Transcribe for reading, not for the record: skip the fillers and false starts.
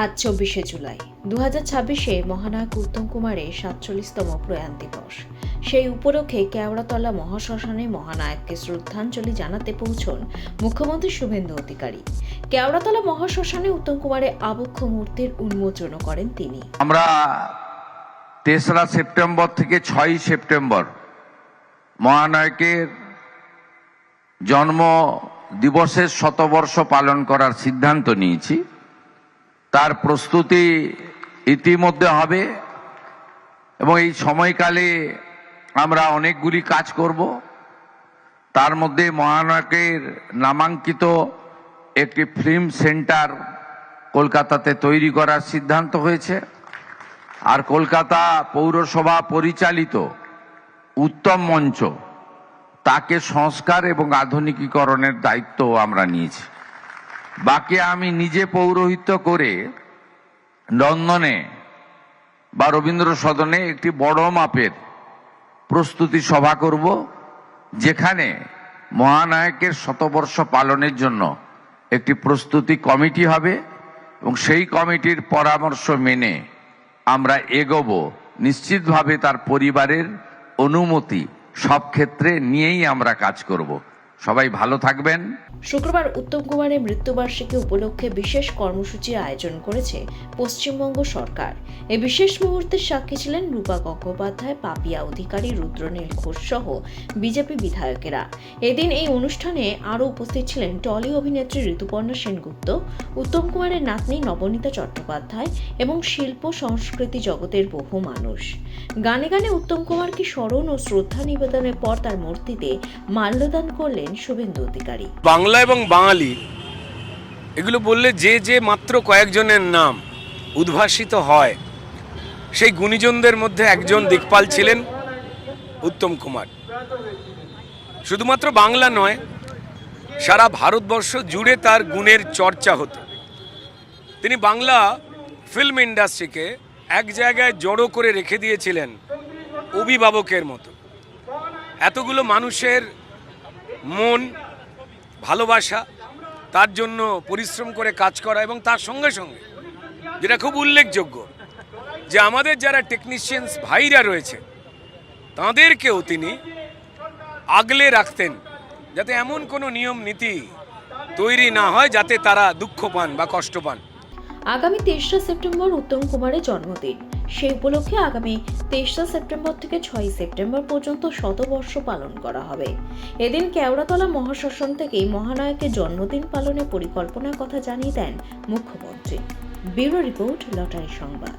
আজ ২৪শে জুলাই ২০২৬-এ মহানায়ক উত্তম কুমারের ৪৭তম প্রয়াণ দিবস। সেই উপলক্ষে কেওড়াতলা মহাশ্মশানে মহানায়ককে শ্রদ্ধাঞ্জলি জানাতে পৌঁছন মুখ্যমন্ত্রী শুভেন্দু অধিকারী। কেওড়াতলা মহাশ্মশানে উত্তম কুমারের আবক্ষ মূর্তির উন্মোচন করেন তিনি। আমরা ৩রা সেপ্টেম্বর থেকে ৬ই সেপ্টেম্বর মহানায়কের জন্ম দিবসের শতবর্ষ পালন করার সিদ্ধান্ত নিয়েছি। তার প্রস্তুতি ইতিমধ্যে হবে এবং এই সময়কালে আমরা অনেকগুলি কাজ করব। তার মধ্যে মহানায়কের নামাঙ্কিত একটি ফিল্ম সেন্টার কলকাতাতে তৈরি করার সিদ্ধান্ত হয়েছে। আর কলকাতা পৌরসভা পরিচালিত উত্তম মঞ্চ তাকে সংস্কার এবং আধুনিকীকরণের দায়িত্ব আমরা নিয়েছি। বাকি আমি নিজে পৌরোহিত্য করে লন্ডনে বা রবীন্দ্র সদনে একটি বড় মাপের প্রস্তুতি সভা করব, যেখানে মহানায়কের শতবর্ষ পালনের জন্য একটি প্রস্তুতি কমিটি হবে এবং সেই কমিটির পরামর্শ মেনে আমরা এগোবো। নিশ্চিতভাবে তার পরিবারের অনুমতি সব ক্ষেত্রে নিয়েই আমরা কাজ করব। সবাই ভালো থাকবেন। শুক্রবার উত্তম কুমারের মৃত্যুবার্ষিকী উপলক্ষে বিশেষ কর্মসূচির আয়োজন করেছে পশ্চিমবঙ্গ সরকার। এই বিশেষ মুহূর্তের সাক্ষী ছিলেন রূপা গঙ্গোপাধ্যায়, পাপিয়া অধিকারী, রুদ্রনীল ঘোষ সহ বিজেপি বিধায়কেরা। এদিন এই অনুষ্ঠানে আরও উপস্থিত ছিলেন টলি অভিনেত্রী ঋতুপর্ণা সেনগুপ্ত, উত্তম কুমারের নাতনি নবনীতা চট্টোপাধ্যায় এবং শিল্প সংস্কৃতি জগতের বহু মানুষ। গানে গানে উত্তম কুমারকে স্মরণ ও শ্রদ্ধা নিবেদনের পর তার মূর্তিতে মাল্যদান করলেন শুভেন্দু অধিকারী। বাংলা এবং বাঙালি এগুলো বললে যে মাত্র কয়েকজনের নাম উদ্ভাসিত হয়, সেই গুণীজনদের মধ্যে একজন দিকপাল ছিলেন উত্তম কুমার। শুধুমাত্র বাংলা নয়, সারা ভারতবর্ষ জুড়ে তার গুণের চর্চা হতো। তিনি বাংলা ফিল্ম ইন্ডাস্ট্রিকে এক জায়গায় জড়ো করে রেখে দিয়েছিলেন অভিভাবকের মতো। এতগুলো মানুষের মন, ভালোবাসা, তার জন্য পরিশ্রম করে কাজ করা এবং তার সঙ্গে সঙ্গে যেটা খুব উল্লেখযোগ্য যে আমাদের যারা টেকনিশিয়ানস ভাইরা রয়েছে তাদেরকেও তিনি আগলে রাখতেন, যাতে এমন কোনো নিয়ম নীতি তৈরি না হয় যাতে তারা দুঃখ পান বা কষ্ট পান। আগামী ৩রা সেপ্টেম্বর উত্তম কুমারের জন্মদিন। সেই উপলক্ষে আগামী ৩রা সেপ্টেম্বর থেকে ৬ই সেপ্টেম্বর পর্যন্ত শতবর্ষ পালন করা হবে। এদিন কেওড়াতলা মহাশ্মশান থেকেই মহানায়কের জন্মদিন পালনের পরিকল্পনার কথা জানিয়ে দেন মুখ্যমন্ত্রী। ব্যুরো রিপোর্ট, লটারি সংবাদ।